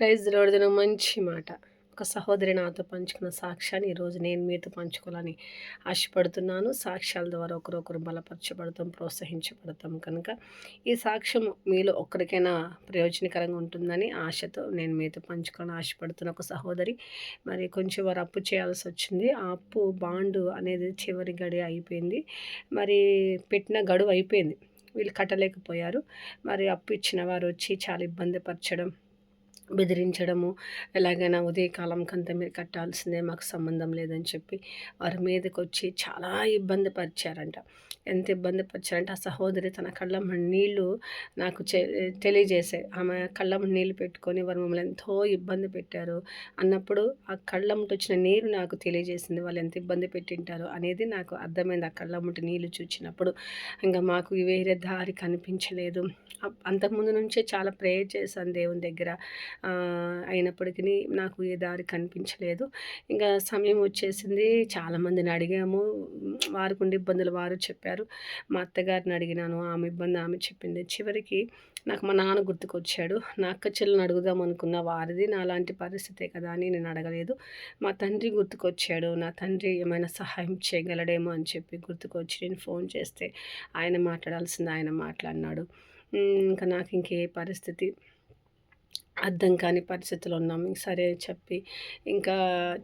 Praise the lord. మంచి మాట. ఒక సహోదరి నాతో పంచుకున్న సాక్ష్యాన్ని ఈరోజు నేను మీతో పంచుకోవాలని ఆశపడుతున్నాను. సాక్ష్యాల ద్వారా ఒకరొకరు బలపరచబడతాం, ప్రోత్సహించబడతాం కనుక ఈ సాక్ష్యం మీలో ఒక్కరికైనా ప్రయోజనకరంగా ఉంటుందని ఆశతో నేను మీతో పంచుకోవాలని ఆశపడుతున్న ఒక సహోదరి మరి కొంచెం వారు అప్పు చేయాల్సి వచ్చింది. ఆ అప్పు బాండు అనేది చివరి గడి అయిపోయింది. మరి పెట్టిన గడువు అయిపోయింది. వీళ్ళు కట్టలేకపోయారు. మరి అప్పు ఇచ్చిన వారు వచ్చి చాలా ఇబ్బంది పరచడం, బెదిరించడము, ఎలాగైనా ఉదయకాలం కంతా మీరు కట్టాల్సిందే, మాకు సంబంధం లేదని చెప్పి వారి మీదకొచ్చి చాలా ఇబ్బంది పరిచారంట. ఎంత ఇబ్బంది పరిచారంటే ఆ సహోదరి తన కళ్ళమ్మ నీళ్ళు నాకు తెలియజేశాయి. ఆమె కళ్ళమ్మ నీళ్ళు పెట్టుకొని వారు మమ్మల్ని ఎంతో ఇబ్బంది పెట్టారు అన్నప్పుడు ఆ కళ్ళమ్మట వచ్చిన నీరు నాకు తెలియజేసింది. వాళ్ళు ఎంత ఇబ్బంది పెట్టింటారు అనేది నాకు అర్థమైంది. ఆ కళ్ళమ్మట నీళ్ళు చూచినప్పుడు ఇంకా మాకు వేరే దారి కనిపించలేదు. అంతకుముందు నుంచే చాలా ప్రేయర్ చేశాను దేవుని దగ్గర. అయినప్పటికీ నాకు ఏ దారి కనిపించలేదు. ఇంకా సమయం వచ్చేసింది. చాలామందిని అడిగాము. వారికి ఉండే ఇబ్బందులు వారు చెప్పారు. మా అత్తగారిని అడిగినాను. ఆమె ఇబ్బంది ఆమె చెప్పింది. చివరికి నాకు మా నాన్న గుర్తుకొచ్చాడు. నా అక్క చెల్లెలను అడుగుదాం అనుకున్న, వారిది నాలాంటి పరిస్థితే కదా అని నేను అడగలేదు. మా తండ్రి గుర్తుకొచ్చాడు. నా తండ్రి ఏమైనా సహాయం చేయగలడేమో అని చెప్పి గుర్తుకొచ్చి నేను ఫోన్ చేస్తే ఆయన మాట్లాడాల్సింది ఆయన మాట్లాడినాడు. ఇంకా నాకు ఇంకే పరిస్థితి అర్థం కాని పరిస్థితిలో ఉన్నాం. సరే చెప్పి ఇంకా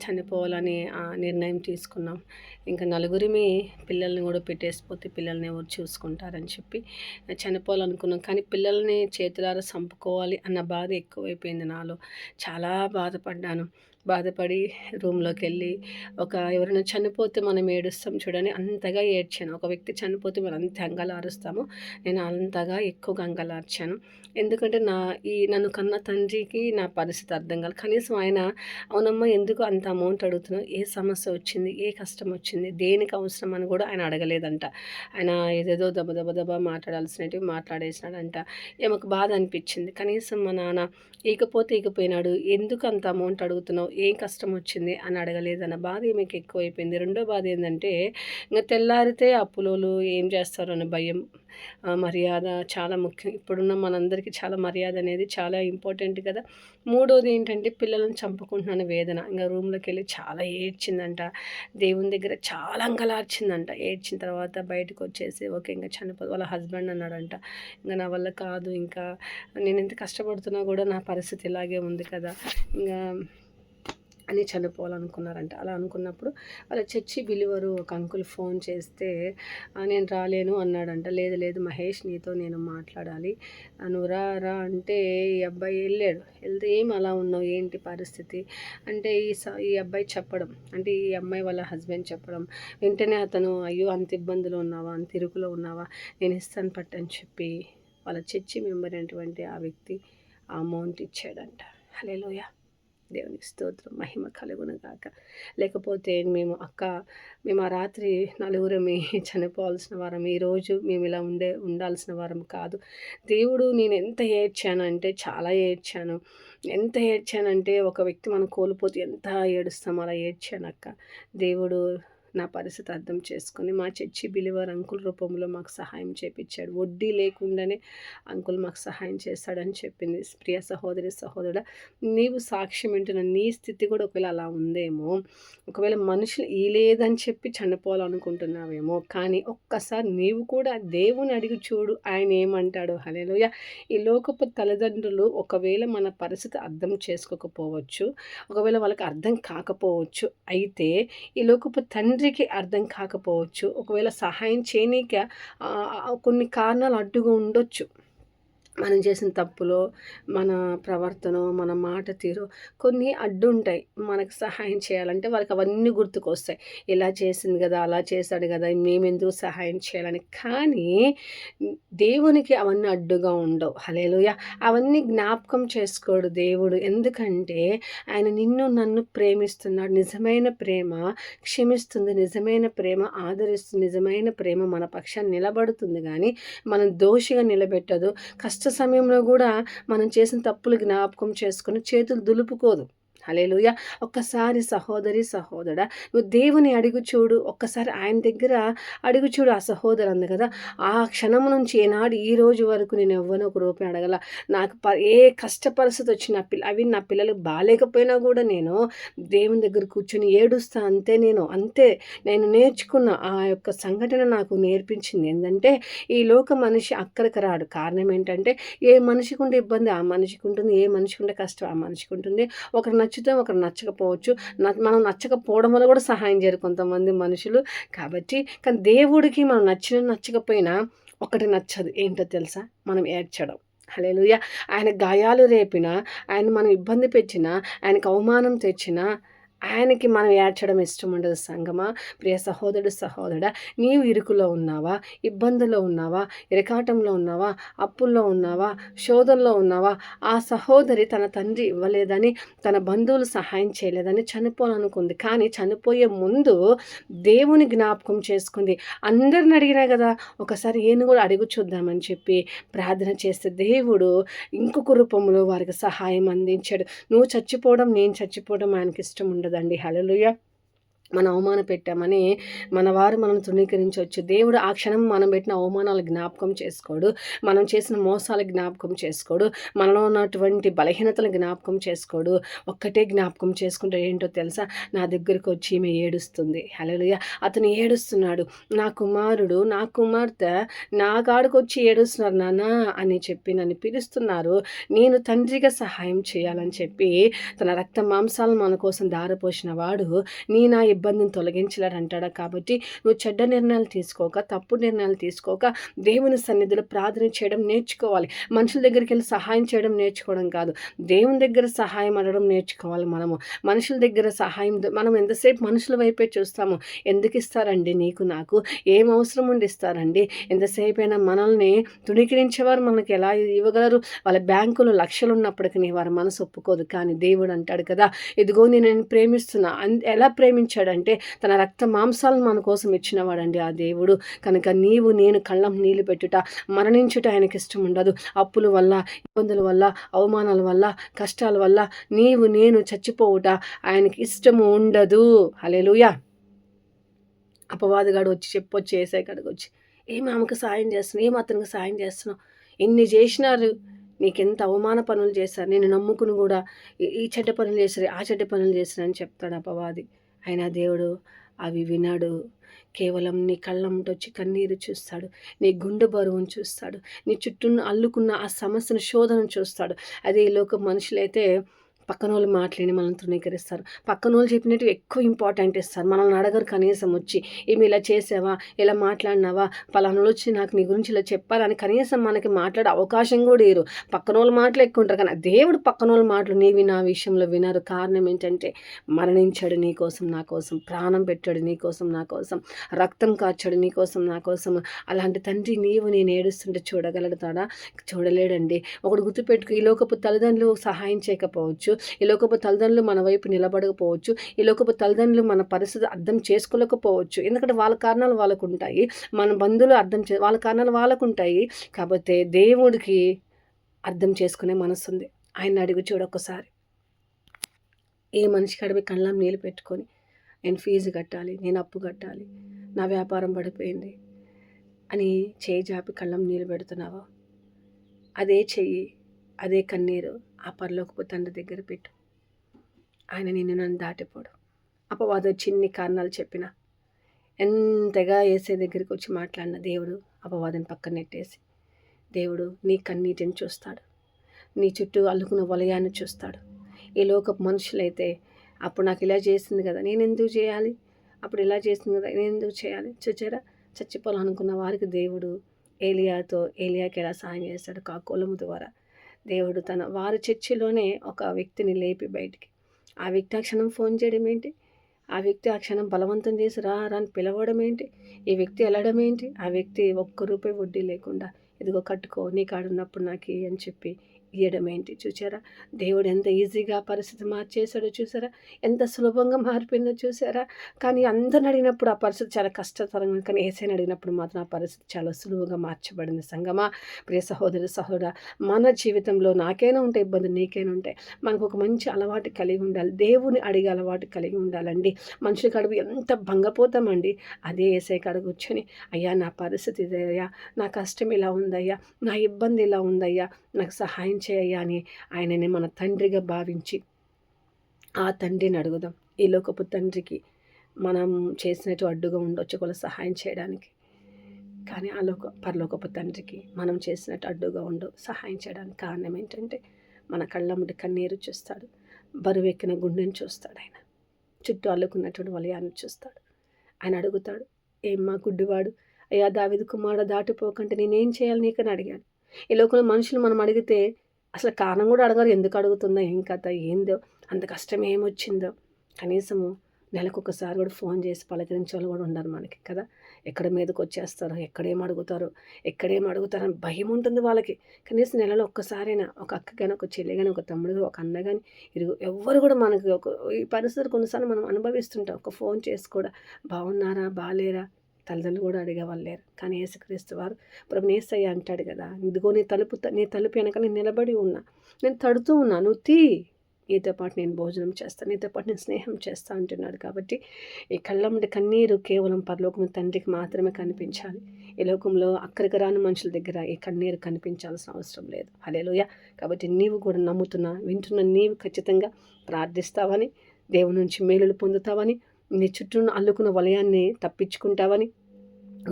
చనిపోవాలని నిర్ణయం తీసుకున్నాం. ఇంకా నలుగురిమి పిల్లల్ని కూడా పెట్టేసిపోతే పిల్లల్ని ఎవరు చూసుకుంటారని చెప్పి చనిపోవాలనుకున్నాం. కానీ పిల్లల్ని చేతులారా చంపుకోవాలి అన్న బాధ ఎక్కువైపోయింది నాలో. చాలా బాధపడ్డాను. బాధపడి రూమ్లోకి వెళ్ళి ఎవరైనా చనిపోతే మనం ఏడుస్తాం చూడండి, అంతగా ఏడ్చాను. ఒక వ్యక్తి చనిపోతే మనం అంత అంగలారుస్తాము, నేను అంతగా ఎక్కువగా అంగలార్చాను. ఎందుకంటే నన్ను కన్న తండ్రికి నా పరిస్థితి అర్థం కాదు. కనీసం ఆయన అవునమ్మా ఎందుకు అంత అమౌంట్ అడుగుతున్నావు, ఏ సమస్య వచ్చింది, ఏ కష్టం వచ్చింది, దేనికి అవసరం అని కూడా ఆయన అడగలేదంట. ఆయన ఏదేదో దబ దబ దబ మాట్లాడాల్సినవి మాట్లాడేసినాడంట. ఏమకు బాధ అనిపించింది. కనీసం మా నాన్న ఇకపోయినాడు, ఎందుకు అంత అమౌంట్ అడుగుతున్నావు, ఏం కష్టం వచ్చింది అని అడగలేదన్న బాధ ఈమెకి ఎక్కువైపోయింది. రెండో బాధ ఏంటంటే ఇంకా తెల్లారితే అప్పులోలు ఏం చేస్తారు అన్న భయం. మర్యాద చాలా ముఖ్యం. ఇప్పుడున్న మనందరికీ చాలా మర్యాద అనేది చాలా ఇంపార్టెంట్ కదా. మూడోది ఏంటంటే పిల్లలను చంపుకుంటున్నాను వేదన. ఇంకా రూమ్లోకి వెళ్ళి చాలా ఏడ్చిందంట. దేవుని దగ్గర చాలా అంగలార్చిందంట. ఏడ్చిన తర్వాత బయటకు వచ్చేసి ఓకే ఇంకా వాళ్ళ హస్బెండ్ అన్నాడంట, ఇంకా నా వల్ల కాదు, ఇంకా నేను ఎంత కష్టపడుతున్నా కూడా నా పరిస్థితి ఇలాగే ఉంది కదా ఇంకా అని చనిపోవాలనుకున్నారంట. అలా అనుకున్నప్పుడు వాళ్ళ చర్చి బిలీవరు ఒక అంకుల్ ఫోన్ చేస్తే నేను రాలేను అన్నాడంట. లేదు లేదు మహేష్, నీతో నేను మాట్లాడాలి, నువ్వు రా అంటే ఈ అబ్బాయి వెళ్ళాడు. వెళ్తే ఏం అలా ఉన్నావు, ఏంటి పరిస్థితి అంటే ఈ అబ్బాయి చెప్పడం, అంటే ఈ అమ్మాయి వాళ్ళ హస్బెండ్ చెప్పడం, వెంటనే అతను అయ్యో అంత ఇబ్బందులు ఉన్నావా, అంత ఇరుకులో ఉన్నావా, నేను ఇస్తాను పట్టని చెప్పి వాళ్ళ చర్చి మెంబర్ అయినటువంటి ఆ వ్యక్తి ఆ అమౌంట్ ఇచ్చాడంట. హల్లెలూయా, దేవునికి స్తోత్రం, మహిమ కలుగునుగాక. లేకపోతే మేము ఆ రాత్రి నలుగురమే చనిపోవాల్సిన వారం, ఈరోజు మేము ఇలా ఉండాల్సిన వారం కాదు. దేవుడు నేను ఎంత ఏడ్చానంటే చాలా ఏడ్చాను. ఎంత ఏడ్చానంటే ఒక వ్యక్తి మనం కోల్పోతే ఎంత ఏడుస్తాం, అలా ఏడ్చానక్క. దేవుడు నా పరిస్థితి అర్థం చేసుకొని మా చర్చి బిలీవర్ అంకుల్ రూపంలో మాకు సహాయం చేపించాడు. వడ్డీ లేకుండానే అంకుల్ మాకు సహాయం చేస్తాడని చెప్పింది. ప్రియ సహోదరుడా, నీవు సాక్ష్యం వింటున్న నీ స్థితి కూడా ఒకవేళ అలా ఉందేమో, ఒకవేళ మనుషులు ఈ లేదని చెప్పి చనిపోవాలనుకుంటున్నావేమో, కానీ ఒక్కసారి నీవు కూడా దేవుని అడిగి చూడు, ఆయన ఏమంటాడు. హల్లెలూయా. ఈ లోకపు తల్లిదండ్రులు ఒకవేళ మన పరిస్థితి అర్థం చేసుకోకపోవచ్చు, ఒకవేళ వాళ్ళకి అర్థం కాకపోవచ్చు, అయితే ఈ లోకపు తండ్రికి అర్థం కాకపోవచ్చు, ఒకవేళ సహాయం చేయనీక కొన్ని కారణాలు అడ్డుగా ఉండొచ్చు. మనం చేసిన తప్పులో, మన ప్రవర్తన, మన మాట తీరు కొన్ని అడ్డుంటాయి. మనకు సహాయం చేయాలంటే వాళ్ళకి అవన్నీ గుర్తుకొస్తాయి. ఇలా చేసింది కదా, అలా చేశాడు కదా, మేమెందుకు సహాయం చేయాలని. కానీ దేవునికి అవన్నీ అడ్డుగా ఉండవు. హల్లెలూయా. అవన్నీ జ్ఞాపకం చేసుకోడు దేవుడు. ఎందుకంటే ఆయన నిన్ను నన్ను ప్రేమిస్తున్నాడు. నిజమైన ప్రేమ క్షమిస్తుంది, నిజమైన ప్రేమ ఆదరిస్తుంది, నిజమైన ప్రేమ మన పక్షాన్ని నిలబడుతుంది కానీ మనం దోషిగా నిలబెట్టదు. కష్ట సమయంలో కూడా మనం చేసిన తప్పులు జ్ఞాపకం చేసుకొని చేతులు దులుపుకోదు. హల్లెలూయా. ఒక్కసారి సహోదరి, సహోదరా, నువ్వు దేవుని అడుగు చూడు. ఒక్కసారి ఆయన దగ్గర అడుగు చూడు. ఆ సహోదరు అంది కదా, ఆ క్షణం నుంచి ఏనాడు ఈ రోజు వరకు నేను ఎవ్వనో ఒక రూపాయి అడగల. నాకు ఏ కష్ట పరిస్థితి వచ్చి నా పిల్లలు బాలేకపోయినా కూడా నేను దేవుని దగ్గర కూర్చొని ఏడుస్తా. అంతే నేను నేర్చుకున్న ఆ యొక్క సంఘటన నాకు నేర్పించింది ఏంటంటే, ఈ లోక మనిషి అక్కడికి రాడు. కారణం ఏంటంటే, ఏ మనిషికి ఉండే ఇబ్బంది ఆ మనిషికి ఉంటుంది, ఏ మనిషికి ఉండే కష్టం ఆ మనిషికి ఉంటుంది. ఒకరు నచ్చితే ఒకరు నచ్చకపోవచ్చు. మనం నచ్చకపోవడం వల్ల కూడా సహాయం చేయరు కొంతమంది మనుషులు. కానీ దేవుడికి మనం నచ్చకపోయినా ఒకటి నచ్చదు. ఏంటో తెలుసా? మనం ఏడ్చడం. హల్లెలూయా. ఆయన గాయాలు రేపినా, ఆయన మనం ఇబ్బంది పెట్టినా, ఆయనకు అవమానం తెచ్చినా, ఆయనకి మనం ఏడ్చడం ఇష్టం ఉండదు సంగమా. ప్రియ సహోదరుడు, సహోదరుడా, నీవు ఇరుకులో ఉన్నావా? ఇబ్బందుల్లో ఉన్నావా? ఇరకాటంలో ఉన్నావా? అప్పుల్లో ఉన్నావా? శోధనలో ఉన్నావా? ఆ సహోదరి తన తండ్రి ఇవ్వలేదని, తన బంధువులు సహాయం చేయలేదని చనిపోవాలనుకుంది. కానీ చనిపోయే ముందు దేవుని జ్ఞాపకం చేసుకుంది. అందరిని అడిగినా కదా, ఒకసారి ఈయన కూడా అడుగు చూద్దామని చెప్పి ప్రార్థన చేస్తే దేవుడు ఇంకొక రూపంలో వారికి సహాయం అందించాడు. నువ్వు చచ్చిపోవడం, నేను చచ్చిపోవడం ఆయనకి ఇష్టం ఉండదండి. హల్లెలూయా. మనం అవమాన పెట్టామని మన వారు మనం తృణీకరించవచ్చు. దేవుడు ఆ క్షణం మనం పెట్టిన అవమానాలు జ్ఞాపకం చేసుకోడు. మనం చేసిన మోసాలు జ్ఞాపకం చేసుకోడు. మనలో ఉన్నటువంటి బలహీనతలు జ్ఞాపకం చేసుకోడు. ఒక్కటే జ్ఞాపకం చేసుకుంటే ఏంటో తెలుసా? నా దగ్గరికి వచ్చి ఈమె ఏడుస్తుంది. హల్లెలూయా. అతను ఏడుస్తున్నాడు. నా కుమారుడు, నా కుమార్తె నా కాడికి వచ్చి ఏడుస్తున్నారు నాన్న అని చెప్పి నన్ను పిలుస్తున్నారు. నేను తండ్రిగా సహాయం చేయాలని చెప్పి తన రక్త మాంసాలను మన కోసం దారపోసిన వాడు నా ఇబ్బందిని తొలగించలేడంటాడా. కాబట్టి నువ్వు చెడ్డ నిర్ణయాలు తీసుకోక, తప్పు నిర్ణయాలు తీసుకోక, దేవుని సన్నిధిలో ప్రార్థన చేయడం నేర్చుకోవాలి. మనుషుల దగ్గరికి వెళ్ళి సహాయం చేయడం నేర్చుకోవడం కాదు, దేవుని దగ్గర సహాయం అడగడం నేర్చుకోవాలి. మనుషుల దగ్గర సహాయం మనం ఎంతసేపు మనుషుల వైపే చూస్తాము. ఎందుకు ఇస్తారండి నీకు నాకు? ఏం అవసరం ఉండి ఇస్తారండి? ఎంతసేపైనా మనల్ని తుణీకరించేవారు మనకి ఎలా ఇవ్వగలరు? వాళ్ళ బ్యాంకులో లక్షలు ఉన్నప్పటికీ వారి మనసు ఒప్పుకోదు. కానీ దేవుడు అంటాడు కదా, ఇదిగో నేను ప్రేమిస్తున్నా. ఎలా ప్రేమించాడంటే తన రక్త మాంసాలను మన కోసం ఇచ్చినవాడండి ఆ దేవుడు. కనుక నీవు నేను కళ్ళం నీళ్లు పెట్టుట, మరణించుట ఆయనకి ఇష్టం ఉండదు. అప్పుల వల్ల, ఇబ్బందుల వల్ల, అవమానాల వల్ల, కష్టాల వల్ల నీవు నేను చచ్చిపోవుట ఆయనకి ఇష్టము ఉండదు. హల్లెలూయా. అపవాదిగాడు వచ్చి చెప్పొచ్చి ఏసై కాడికి వచ్చి, ఏమి ఆమెకు సాయం చేస్తున్నావు, ఏమి అతనికి సాయం చేస్తున్నావు, ఇన్ని చేసినారు, నీకెంత అవమాన పనులు చేశారు, నేను నమ్ముకుని కూడా ఈ చెడ్డ పనులు చేశారు, ఆ చెడ్డ పనులు చేశారు అని చెప్తాడు అపవాది. అయినా దేవుడు అవి వినాడు. కేవలం నీ కళ్ళమ్మటొచ్చి కన్నీరు చూస్తాడు, నీ గుండె బరువును చూస్తాడు, నీ చుట్టూ అల్లుకున్న ఆ సమస్యను శోధనను చూస్తాడు. అదే ఈ లోక మనుషులైతే పక్కనోళ్ళు మాటలేని మనల్ని తృణీకరిస్తారు. పక్కనోళ్ళు చెప్పినట్టు ఎక్కువ ఇంపార్టెంట్ ఇస్తారు. మనల్ని అడగరు కనీసం వచ్చి, ఏమి ఇలా చేసావా, ఇలా మాట్లాడినావా, పలానాళ్ళు వచ్చి నాకు నీ గురించి ఇలా చెప్పాలని కనీసం మనకి మాట్లాడే అవకాశం కూడా ఇవ్వరు. పక్కనోళ్ళ మాటలు ఎక్కువ ఉంటారు. కానీ దేవుడు పక్కనోళ్ళ మాటలు నీవి నా విషయంలో వినరు. కారణం ఏంటంటే మరణించాడు నీ కోసం, నా కోసం, ప్రాణం పెట్టాడు నీ కోసం, నా కోసం, రక్తం కార్చాడు నీ కోసం, నా కోసం. అలాంటి తండ్రి నీవు నేను ఏడుస్తుంటే చూడగలుగుతాడా? చూడలేడండి. ఒకడు గుర్తుపెట్టుకు, ఈ లోకపు తల్లిదండ్రులు సహాయం చేయకపోవచ్చు, ఈ లోకపు తల్లిదండ్రులు మన వైపు నిలబడకపోవచ్చు, ఈ లోకపు తల్లిదండ్రులు మన పరిస్థితి అర్థం చేసుకోలేకపోవచ్చు. ఎందుకంటే వాళ్ళ కారణాలు వాళ్ళకు ఉంటాయి, మన బంధువులు వాళ్ళ కారణాలు వాళ్ళకు ఉంటాయి. కాకపోతే దేవుడికి అర్థం చేసుకునే మనసు ఉంది. ఆయన అడుగు చూడొక్కసారి. ఏ మనిషికి అడిగి కళ్ళం నీళ్ళు పెట్టుకొని, నేను ఫీజు కట్టాలి, నేను అప్పు కట్టాలి, నా వ్యాపారం పడిపోయింది అని చేయి జాపి కళ్ళం నీళ్ళు పెడుతున్నావా? అదే చెయ్యి, అదే కన్నీరు ఆ పరలోకపు తండ్రి దగ్గర పెట్టు. ఆయన నన్ను దాటిపోడు. అపవాదు చిన్ని కారణాలు చెప్పిన, ఎంతగా ఏసే దగ్గరికి వచ్చి మాట్లాడిన దేవుడు అపవాదిని పక్కన నెట్టేసి, దేవుడు నీ కన్నీటిని చూస్తాడు, నీ చుట్టూ అల్లుకున్న వలయాన్ని చూస్తాడు. ఈ లోకపు మనుషులైతే, అప్పుడు నాకు ఇలా చేసింది కదా, నేను ఎందుకు చేయాలి, అప్పుడు ఇలా చేసింది కదా, నేను ఎందుకు చేయాలి, చూచారా, చచ్చిపోవాలనుకున్న వారికి దేవుడు ఏలియాకి ఎలా సాయం చేస్తాడు? కాకోలము ద్వారా దేవుడు వారి చర్చిలోనే ఒక వ్యక్తిని లేపి బయటికి, ఆ వ్యక్తి ఆ క్షణం ఫోన్ చేయడం ఏంటి, ఆ వ్యక్తి ఆ క్షణం బలవంతం చేసి రా అని పిలవడం ఏంటి, ఈ వ్యక్తి వెళ్ళడం ఏంటి, ఆ వ్యక్తి ఒక్క రూపాయి వడ్డీ లేకుండా, ఇదిగో కట్టుకో, నీ కాడున్నప్పుడు నాకు అని చెప్పి ఇయ్యడం ఏంటి చూసారా? దేవుడు ఎంత ఈజీగా పరిస్థితి మార్చేశాడో చూసారా? ఎంత సులభంగా మారిపోయిందో చూసారా? కానీ అందరిని అడిగినప్పుడు ఆ పరిస్థితి చాలా కష్టతరంగా, కానీ యేసయ్యని అడిగినప్పుడు మాత్రం ఆ పరిస్థితి చాలా సులువుగా మార్చబడింది. సంగమా, ప్రియ సహోదరి సహోదరా, మన జీవితంలో నాకైనా ఉంటే ఇబ్బంది, నీకైనా ఉంటాయి. మనకు ఒక మంచి అలవాటు కలిగి ఉండాలి. దేవుని అడిగే అలవాటు కలిగి ఉండాలండి. మనుషుల కడుపు ఎంత భంగపోతామండి. అదే యేసయ్య కాడ కూర్చొని, అయ్యా నా పరిస్థితి ఇదయ్యా, నా కష్టం ఇలా ఉందయ్యా, నా ఇబ్బంది ఇలా ఉందయ్యా, నాకు సహాయం చేయయ్యా అని ఆయనని మన తండ్రిగా భావించి ఆ తండ్రిని అడుగుదాం. ఈ లోకపు తండ్రికి మనం చేసినట్టు అడ్డుగా ఉండొచ్చు ఒకవేళ సహాయం చేయడానికి, కానీ ఆ పరలోకపు తండ్రికి మనం చేసినట్టు అడ్డుగా ఉండవు సహాయం చేయడానికి. కారణం ఏంటంటే మన కళ్ళమ్మటి కన్నీరు చూస్తాడు, బరువెక్కిన గుండెని చూస్తాడు, ఆయన చుట్టూ అల్లుకున్నటువంటి వలయాన్ని చూస్తాడు. ఆయన అడుగుతాడు, ఏమ్మా గుడ్డివాడు, అయ్యా దావీదు కుమారుడు దాటిపోకంటే నేనేం చేయాలి నీకని అడిగాడు. ఈ లోకంలో మనుషులు మనం అడిగితే అసలు కారణం కూడా అడగారు, ఎందుకు అడుగుతుందో, ఏం కథ, ఏందో, అంత కష్టం ఏమొచ్చిందో. కనీసము నెలకొకసారి కూడా ఫోన్ చేసి పలకరించే వాళ్ళు కూడా ఉండరు మనకి కదా. ఎక్కడ మీదకి వచ్చేస్తారో, ఎక్కడేం అడుగుతారని భయం ఉంటుంది వాళ్ళకి. కనీసం నెలలో ఒక్కసారైనా ఒక అక్క కానీ, ఒక చెల్లి కానీ, ఒక తమ్ముడు కానీ, ఒక అన్న కానీ, ఎవ్వరు కూడా మనకి ఈ పరిస్థితులు కొన్నిసార్లు మనం అనుభవిస్తుంటాం. ఒక ఫోన్ చేసి కూడా బాగున్నారా, బాలేరా, తల్లిదండ్రులు కూడా అడిగేవాళ్ళు లేరు. కానీ యేసుక్రీస్తు వారు ప్రభు యేసయ్య అంటాడు కదా, ఇదిగో నీ తలుపు వెనక నేను నిలబడి ఉన్నా, నేను తడుతూ ఉన్నా, నువ్వు తీ, నీతో పాటు నేను భోజనం చేస్తాను, నీతో పాటు నేను స్నేహం చేస్తా అంటున్నాడు. కాబట్టి ఈ కళ్ళమ్మటి కన్నీరు కేవలం పరలోకము తండ్రికి మాత్రమే కనిపించాలి. ఈ లోకంలో అక్కడికి రాని మనుషుల దగ్గర ఈ కన్నీరు కనిపించాల్సిన అవసరం లేదు. హల్లెలూయా. కాబట్టి నీవు కూడా వింటున్న నీవు ఖచ్చితంగా ప్రార్థిస్తావని, దేవుని నుంచి మేలులు పొందుతావని, నీ చుట్టూ అల్లుకున్న వలయాన్ని తప్పించుకుంటావని,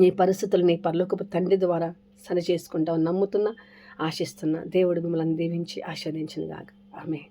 నీ పరిస్థితులు నీ పరలోకపు తండ్రి ద్వారా సరి చేసుకుంటావని నమ్ముతున్నా, ఆశిస్తున్నా. దేవుడు మిమ్మల్ని దీవించి ఆశీర్వదించును గాక. ఆమేన్.